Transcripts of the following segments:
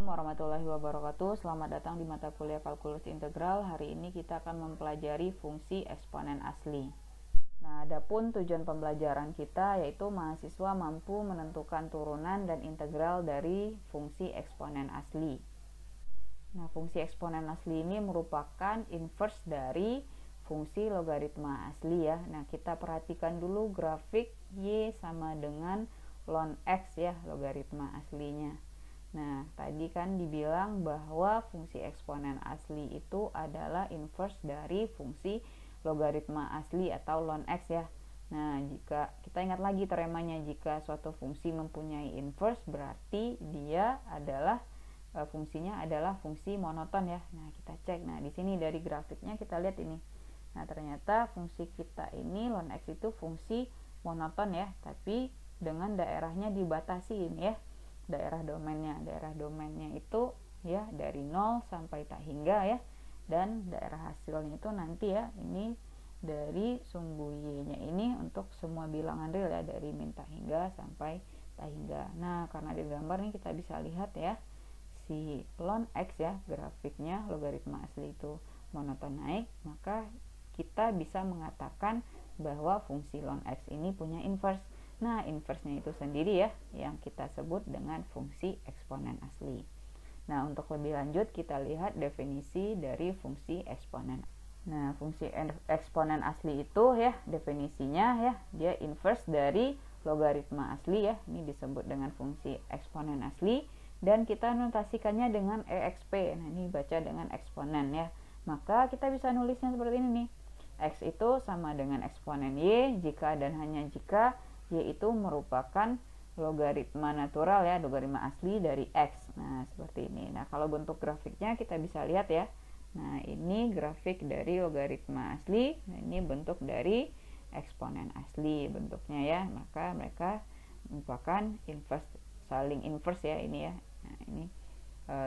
Assalamualaikum warahmatullahi wabarakatuh. Selamat datang di mata kuliah kalkulus integral. Hari ini kita akan mempelajari fungsi eksponen asli. Nah, adapun tujuan pembelajaran kita yaitu mahasiswa mampu menentukan turunan dan integral dari fungsi eksponen asli. Nah, fungsi eksponen asli ini merupakan inverse dari fungsi logaritma asli ya. Nah, kita perhatikan dulu grafik Y sama dengan ln X ya, logaritma aslinya. Nah, tadi kan dibilang bahwa fungsi eksponen asli itu adalah inverse dari fungsi logaritma asli atau ln X ya. Nah, jika kita ingat lagi teoremanya, jika suatu fungsi mempunyai inverse berarti dia adalah fungsinya adalah fungsi monoton ya. Nah, kita cek. Nah, di sini dari grafiknya kita lihat ini. Nah, ternyata fungsi kita ini ln X itu fungsi monoton ya, tapi dengan daerahnya dibatasi ini ya. Daerah domainnya itu ya dari 0 sampai tak hingga ya, dan daerah hasilnya itu nanti ya ini dari sumbu Y nya ini untuk semua bilangan real ya, dari min tak hingga sampai tak hingga. Nah, karena di gambar ini kita bisa lihat ya si ln X ya, grafiknya logaritma asli itu monoton naik, maka kita bisa mengatakan bahwa fungsi ln X ini punya inverse. Nah, inverse-nya itu sendiri ya yang kita sebut dengan fungsi eksponen asli. Nah, untuk lebih lanjut kita lihat definisi dari fungsi eksponen. Nah, fungsi eksponen asli itu ya definisinya ya, dia inverse dari logaritma asli ya. Ini disebut dengan fungsi eksponen asli dan kita notasikannya dengan EXP. Nah, ini baca dengan eksponen ya. Maka kita bisa nulisnya seperti ini nih. X itu sama dengan eksponen Y jika dan hanya jika Y itu merupakan logaritma natural ya, logaritma asli dari X. Nah, seperti ini. Nah, kalau bentuk grafiknya kita bisa lihat ya. Nah, ini grafik dari logaritma asli. Nah, ini bentuk dari eksponen asli bentuknya ya. Maka mereka merupakan inverse, saling inverse ya ini ya. Nah, ini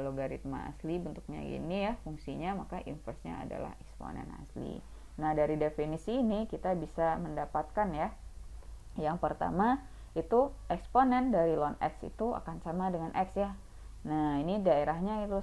logaritma asli bentuknya gini ya fungsinya, maka inverse-nya adalah eksponen asli. Nah, dari definisi ini kita bisa mendapatkan ya, yang pertama itu eksponen dari ln X itu akan sama dengan X ya. Nah, ini daerahnya itu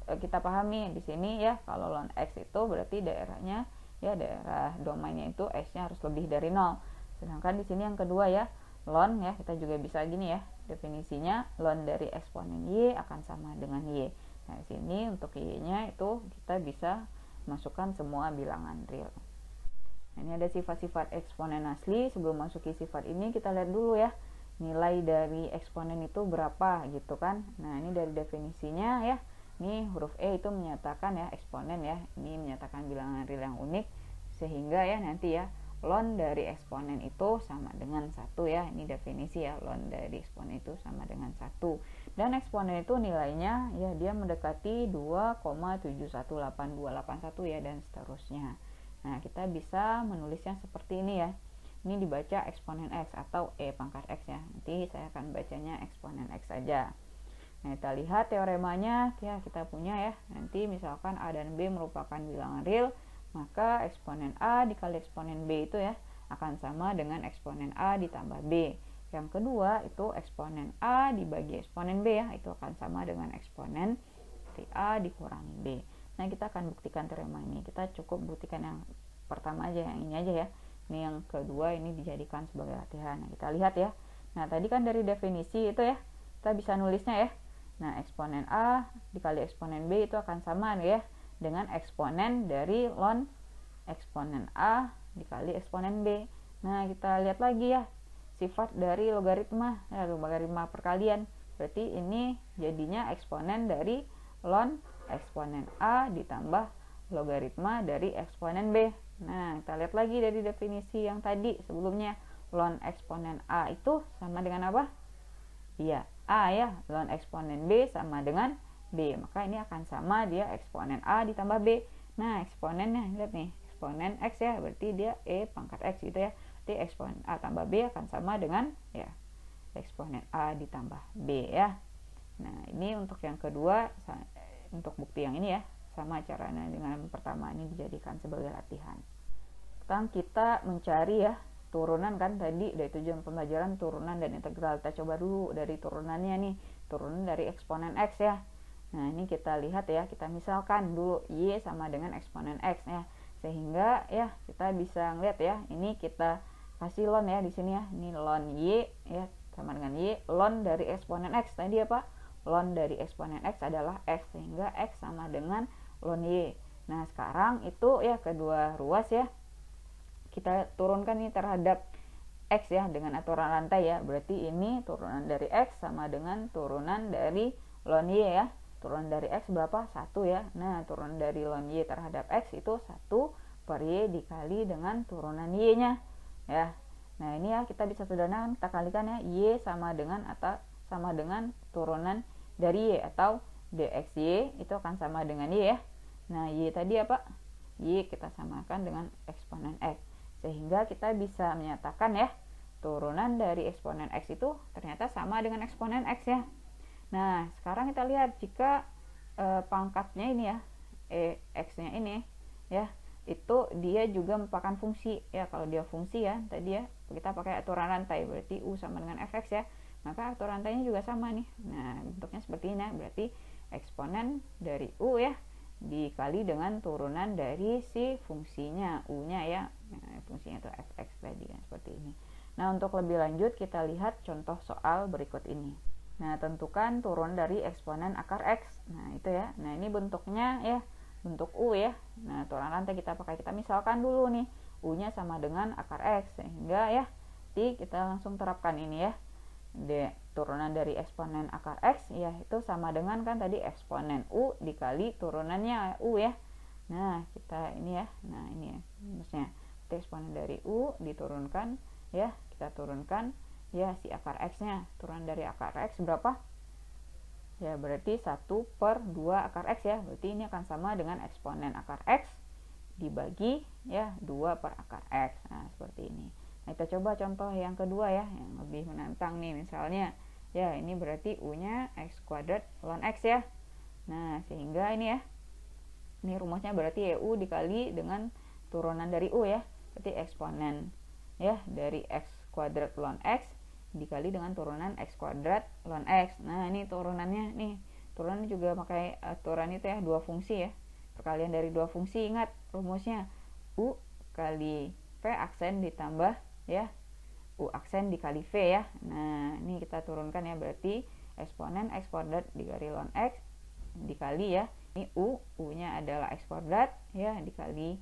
kita pahami di sini ya, kalau ln X itu berarti daerahnya ya, daerah domainnya itu X-nya harus lebih dari 0. Sedangkan di sini yang kedua ya, ln ya, kita juga bisa gini ya definisinya, ln dari eksponen Y akan sama dengan Y. Nah, di sini untuk Y-nya itu kita bisa masukkan semua bilangan real. Nah, ini ada sifat-sifat eksponen asli. Sebelum masuki sifat ini kita lihat dulu ya nilai dari eksponen itu berapa gitu kan. Nah, ini dari definisinya ya, ini huruf E itu menyatakan ya eksponen ya, ini menyatakan bilangan real yang unik, sehingga ya nanti ya ln dari eksponen itu sama dengan 1 ya. Ini definisi ya, ln dari eksponen itu sama dengan 1. Dan eksponen itu nilainya ya dia mendekati 2,718281 ya, dan seterusnya. Nah, kita bisa menulisnya seperti ini ya. Ini dibaca eksponen X atau E pangkat X ya. Nanti saya akan bacanya eksponen X saja. Nah, kita lihat teoremanya ya, kita punya ya. Nanti misalkan A dan B merupakan bilangan real, maka eksponen A dikali eksponen B itu ya akan sama dengan eksponen A ditambah B. Yang kedua itu eksponen A dibagi eksponen B ya, itu akan sama dengan eksponen dari A dikurangi B. Nah, kita akan buktikan teorema ini. Kita cukup buktikan yang pertama aja, yang ini aja ya. Ini yang kedua ini dijadikan sebagai latihan. Nah, kita lihat ya. Nah, tadi kan dari definisi itu ya, kita bisa nulisnya ya. Nah, eksponen A dikali eksponen B itu akan sama ya dengan eksponen dari ln eksponen A dikali eksponen B. Nah, kita lihat lagi ya sifat dari logaritma, ya, logaritma perkalian. Berarti ini jadinya eksponen dari ln eksponen A ditambah logaritma dari eksponen B. Nah, kita lihat lagi dari definisi yang tadi sebelumnya, ln eksponen A itu sama dengan apa? Iya, A ya, ln eksponen B sama dengan B. Maka ini akan sama dia eksponen A ditambah B. Nah, eksponennya lihat nih, eksponen X ya, berarti dia E pangkat X gitu ya. Berarti eksponen A tambah B akan sama dengan ya eksponen A ditambah B ya. Nah, ini untuk yang kedua. Untuk bukti yang ini ya, sama caranya dengan pertama, ini dijadikan sebagai latihan. Sekarang kita mencari ya turunan kan, tadi dari tujuan pembelajaran turunan dan integral. Kita coba dulu dari turunannya nih, turunan dari eksponen X ya. Nah, ini kita lihat ya, kita misalkan dulu Y sama dengan eksponen X ya. Sehingga ya kita bisa ngeliat ya, ini kita kasih ln ya di sini ya. Ini ln Y ya sama dengan Y, ln dari eksponen X tadi apa? Ln dari eksponen X adalah X, sehingga X sama dengan ln Y. Nah, sekarang itu ya kedua ruas ya, kita turunkan ini terhadap X ya dengan aturan rantai ya. Berarti ini turunan dari X sama dengan turunan dari ln Y ya. Turunan dari X berapa? 1 ya. Nah, turunan dari ln Y terhadap X itu 1 per Y dikali dengan turunan Y nya ya. Nah, ini ya kita bisa sederhanakan, kita kalikan ya, Y sama dengan atau sama dengan turunan dari Y, atau dxY itu akan sama dengan Y ya. Nah, Y tadi apa? Y kita samakan dengan eksponen X, sehingga kita bisa menyatakan ya, turunan dari eksponen X itu ternyata sama dengan eksponen X ya. Nah, sekarang kita lihat jika pangkatnya ini ya, X-nya ini ya, itu dia juga merupakan fungsi ya. Kalau dia fungsi ya, tadi ya kita pakai aturan rantai, berarti U sama dengan Fx ya, maka aturan rantainya juga sama nih. Nah, bentuknya seperti ini ya, berarti eksponen dari U ya dikali dengan turunan dari si fungsinya U-nya ya. Nah, fungsinya itu Fx tadi ya, seperti ini. Nah, untuk lebih lanjut kita lihat contoh soal berikut ini. Nah, tentukan turun dari eksponen akar X. Nah, itu ya. Nah, ini bentuknya ya, bentuk U ya. Nah, aturan rantai kita pakai, kita misalkan dulu nih, U-nya sama dengan akar X, sehingga ya, kita langsung terapkan ini ya. Turunan dari eksponen akar X ya, itu sama dengan kan tadi eksponen U dikali turunannya U ya. Nah, kita ini ya. Nah, ini ya. Maksudnya eksponen dari U diturunkan ya, kita turunkan ya si akar X-nya. Turunan dari akar X berapa? Ya, berarti 1 per 2 akar X ya. Berarti ini akan sama dengan eksponen akar X dibagi ya 2 per akar X. Nah, seperti ini. Nah, kita coba contoh yang kedua ya, yang lebih menantang nih. Misalnya ya, ini berarti U-nya X kuadrat ln X ya. Nah, sehingga ini ya, ini rumusnya berarti U dikali dengan turunan dari U ya. Berarti eksponen ya dari X kuadrat ln X dikali dengan turunan X kuadrat ln X. Nah, ini turunannya nih. Turunannya juga pakai aturan itu ya, dua fungsi ya. Perkalian dari dua fungsi, ingat rumusnya U kali V aksen ditambah ya U aksen dikali V ya. Nah, ini kita turunkan ya, berarti eksponen X kuadrat dikali ln X dikali ya, ini U-nya adalah X kuadrat ya, dikali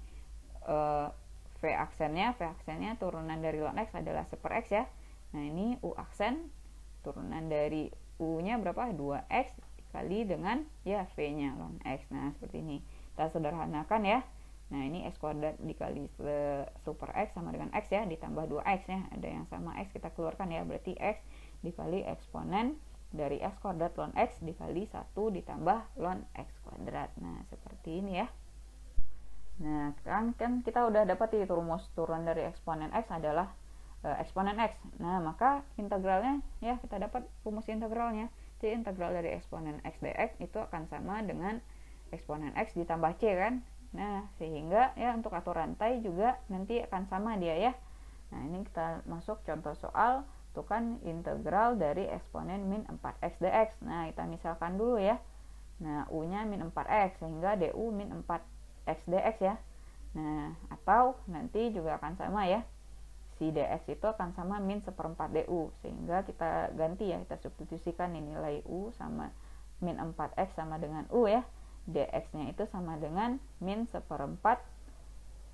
V aksennya turunan dari ln X adalah 1 per X ya. Nah, ini U aksen turunan dari U-nya berapa? 2X dikali dengan ya V-nya ln X. Nah, seperti ini. Kita sederhanakan ya. Nah, ini X kuadrat dikali super X sama dengan X ya, ditambah 2X ya. Ada yang sama X kita keluarkan ya, berarti X dikali eksponen dari X kuadrat ln X dikali 1 ditambah ln X kuadrat. Nah, seperti ini ya. Nah, kan kita udah dapat itu rumus turunan dari eksponen X adalah eksponen X. Nah, maka integralnya ya, kita dapat rumus integralnya. Jadi integral dari eksponen X dx itu akan sama dengan eksponen X ditambah C kan. Nah, sehingga ya untuk atur rantai juga nanti akan sama dia ya. Nah, ini kita masuk contoh soal, itu kan integral dari eksponen min 4x dx. Nah, kita misalkan dulu ya. Nah, U-nya min 4x, sehingga du min 4x dx ya. Nah, atau nanti juga akan sama ya, si dx itu akan sama min 1/4 du, sehingga kita ganti ya, kita substitusikan nilai U sama min 4x sama dengan U ya, dx nya itu sama dengan min 1/4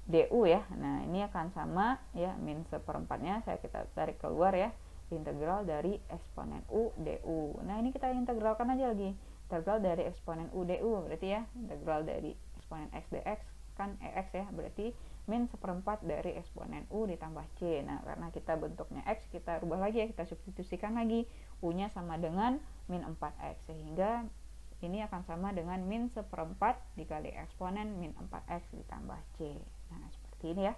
du ya. Nah, ini akan sama ya, min 1/4 nya kita tarik keluar ya, integral dari eksponen U du. Nah, ini kita integralkan aja lagi, integral dari eksponen U du, berarti ya integral dari eksponen X dx kan Ex ya, berarti min 1/4 dari eksponen U ditambah C. Nah, karena kita bentuknya X, kita rubah lagi ya, kita substitusikan lagi, U nya sama dengan min 4X, sehingga ini akan sama dengan min 1/4 dikali eksponen min 4X ditambah C. Nah, seperti ini ya,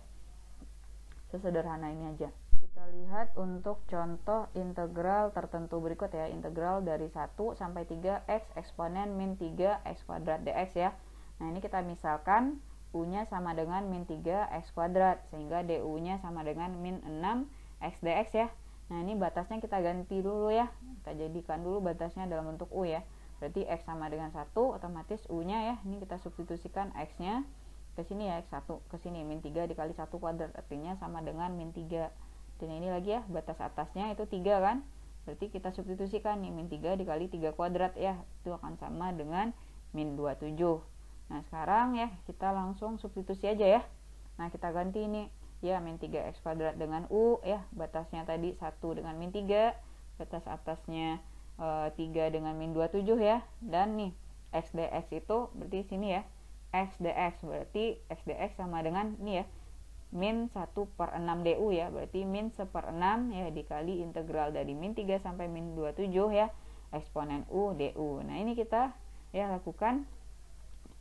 sesederhana ini aja. Kita lihat untuk contoh integral tertentu berikut ya, integral dari 1 sampai 3X eksponen min 3X kuadrat dx ya. Nah, ini kita misalkan U-nya sama dengan min 3x kuadrat, sehingga du-nya sama dengan min 6x dx ya. Nah, ini batasnya kita ganti dulu ya, kita jadikan dulu batasnya dalam bentuk U ya. Berarti X sama dengan 1, otomatis U-nya ya, ini kita substitusikan X-nya ke sini ya, X1 ke sini, min 3 dikali 1 kuadrat, artinya sama dengan min 3. Dan ini lagi ya, batas atasnya itu 3 kan, berarti kita substitusikan nih, min 3 dikali 3 kuadrat ya, itu akan sama dengan min 27. Nah sekarang ya, kita langsung substitusi aja ya. Nah kita ganti ini ya, min 3x kuadrat dengan U ya, batasnya tadi 1 dengan min 3, batas atasnya 3 dengan min 27 ya, dan nih x dx itu berarti sini ya, x dx berarti x dx sama dengan nih ya, min 1/6 du ya, berarti min 1/6 ya dikali integral dari min 3 sampai min 27 ya, eksponen u du. Nah ini kita ya lakukan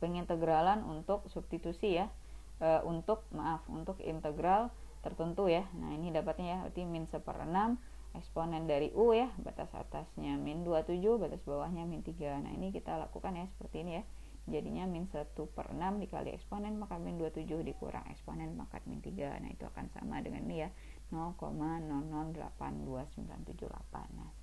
pengintegralan untuk substitusi ya, untuk integral tertentu ya. Nah ini dapatnya ya, berarti min 1/6 eksponen dari U ya, batas atasnya min 27, batas bawahnya min 3. Nah ini kita lakukan ya seperti ini ya, jadinya min 1/6 dikali eksponen maka min 27 dikurang eksponen maka min 3. Nah itu akan sama dengan ini ya, 0,00829778. Nah